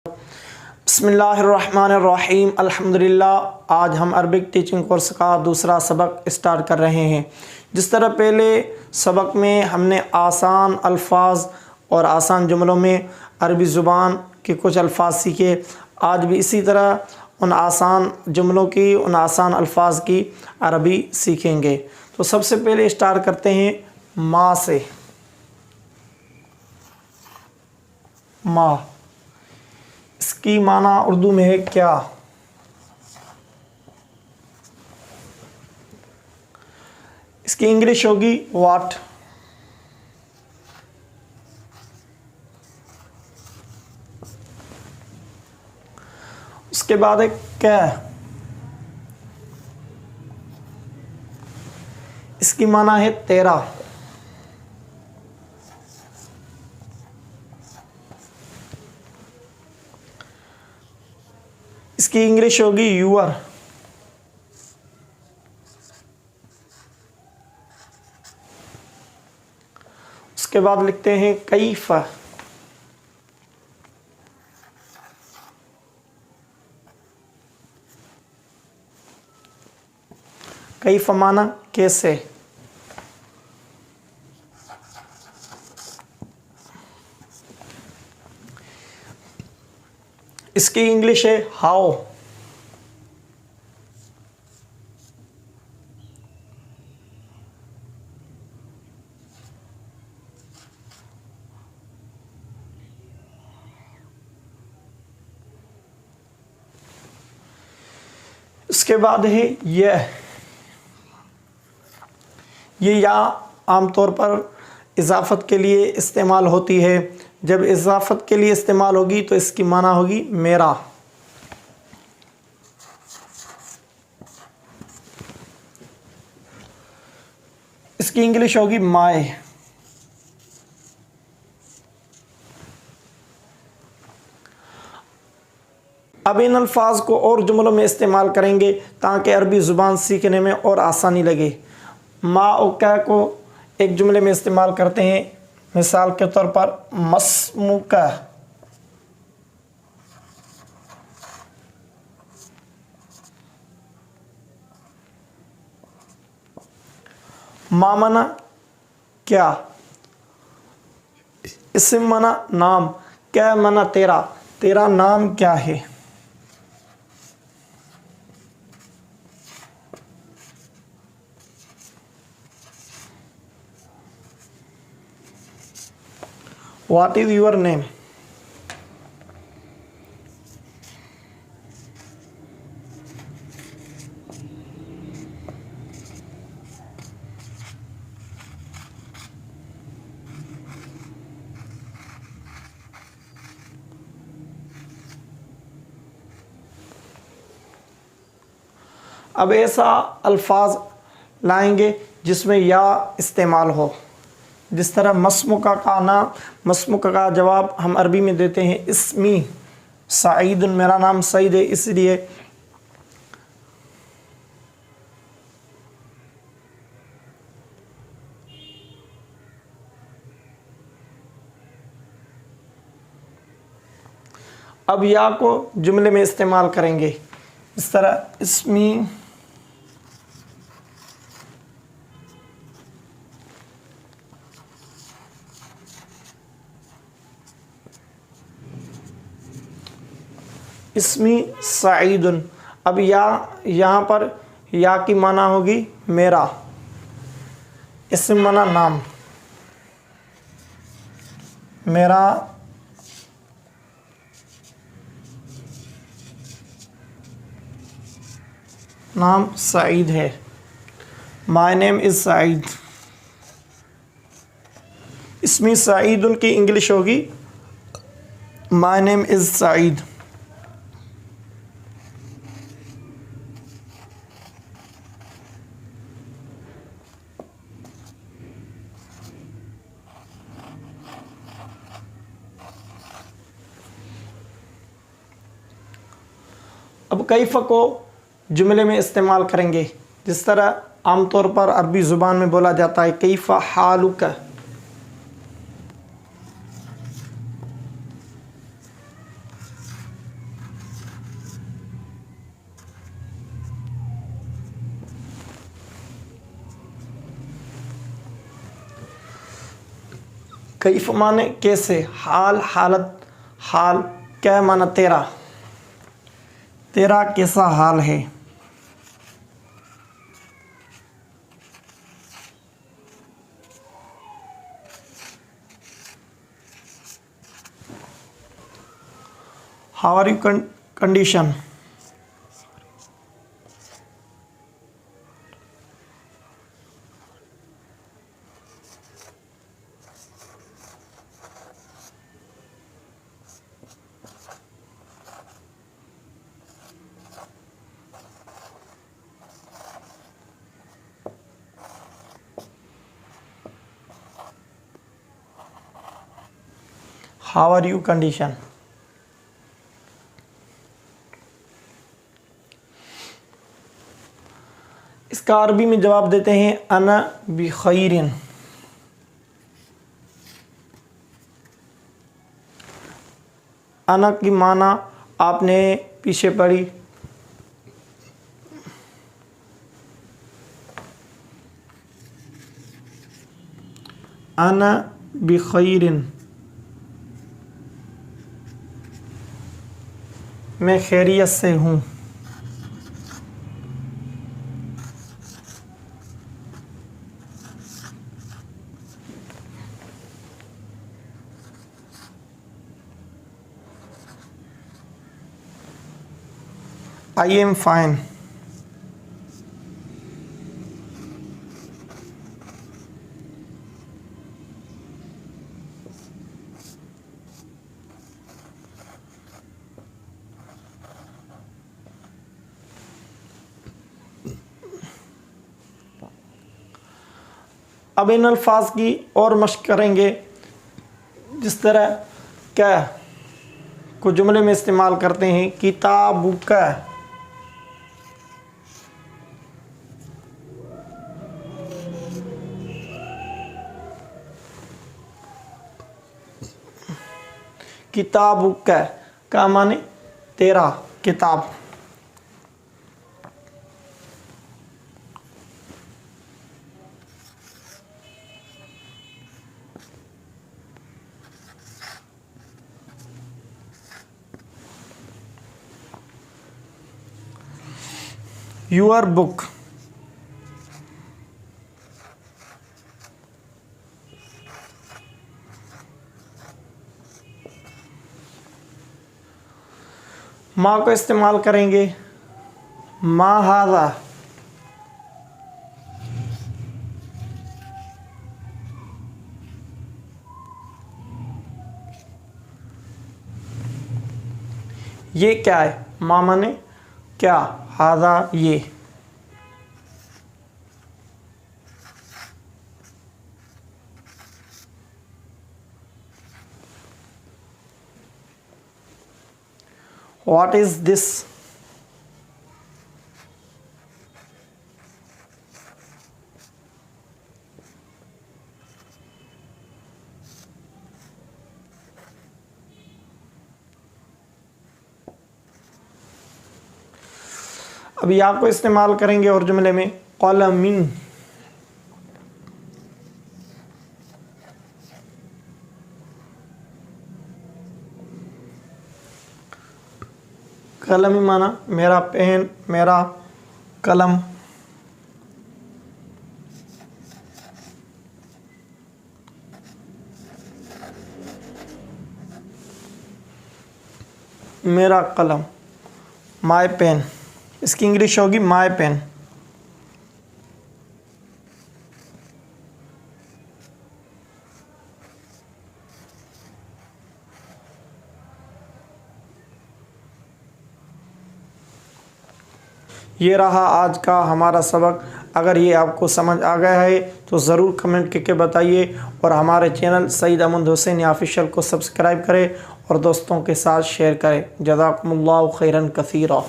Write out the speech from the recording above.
बिस्मिल्लाहिर्रहमानिर्रहीम अल्हम्दुलिल्लाह। आज हम अरबिक टीचिंग कोर्स का दूसरा सबक स्टार्ट कर रहे हैं। जिस तरह पहले सबक में हमने आसान अल्फाज और आसान जुमलों में अरबी ज़ुबान के कुछ अल्फाज सीखे, आज भी इसी तरह उन आसान जुमलों की, उन आसान अल्फाज की अरबी सीखेंगे। तो सबसे पहले स्टार्ट करते हैं माँ से। माँ, इसकी माना उर्दू में है क्या। इसकी इंग्लिश होगी व्हाट। उसके बाद है क्या। इसकी माना है तेरा। इसकी इंग्लिश होगी यूअर। उसके बाद लिखते हैं कैफ़ा। कैफ़ा माना कैसे। इसकी इंग्लिश है हाउ। इसके बाद है ये या आमतौर पर इजाफ़त के लिए इस्तेमाल होती है। जब इजाफ़त के लिए इस्तेमाल होगी तो इसकी माना होगी मेरा। इसकी इंग्लिश होगी माय। अब इन अल्फाज को और जुमलों में इस्तेमाल करेंगे ताकि अरबी ज़ुबान सीखने में और आसानी लगे। माँ और क्या को एक जुमले में इस्तेमाल करते हैं, मिसाल के तौर पर मस्मुका। माँ मना क्या, इस्म मना नाम, क्या मना तेरा, तेरा नाम क्या है। What is your name? अब ऐसा अल्फाज लाएंगे जिसमें या इस्तेमाल हो। जिस तरह मस्मुका का नाम, मस्मुका का जवाब हम अरबी में देते हैं इस्मी सईद, मेरा नाम सईद है। इसलिए अब या को जुमले में इस्तेमाल करेंगे। इस तरह इस्मी इस्मी सईदुन। अब या यहाँ पर या की माना होगी मेरा, इस्म माना नाम, मेरा नाम सईद है। My name is Saeed. इस्मी सईदुन की इंग्लिश होगी माई नेम इज़ सईद। अब कैफ़ को जुमले में इस्तेमाल करेंगे। जिस तरह आमतौर पर अरबी ज़ुबान में बोला जाता है कैफ़ हालुका। कैफ माने कैसे, हाल हालत, हाल क्या माना तेरा, तेरा कैसा हाल है। How are you condition, how are you condition. इसका अरबी में जवाब देते हैं अना बिखैरिन। अना की माना आपने पीछे पढ़ी, अना बिखैरिन, मैं खैरियत से हूँ। I am fine. अब इन अल्फाज की और मश्क करेंगे, जिस तरह क्या को जुमले में इस्तेमाल करते हैं। किताबुका, किताबुका का माने तेरा किताब। योर बुक, माँ को इस्तेमाल करेंगे मा हाज़ा, ये क्या है, मा माने क्या, हाज़ा ये। व्हाट इज दिस, अभी आपको इस्तेमाल करेंगे और जुमले में क़लमिन, कलम माना मेरा पेन, मेरा कलम। मेरा कलम, माय पेन, इसकी इंग्लिश होगी माय पेन। ये रहा आज का हमारा सबक। अगर ये आपको समझ आ गया है तो ज़रूर कमेंट करके बताइए और हमारे चैनल सईद अहमद हुसैनी ऑफिशियल को सब्सक्राइब करें और दोस्तों के साथ शेयर करें। जज़ाकुमुल्लाहु खैरन कसीरा।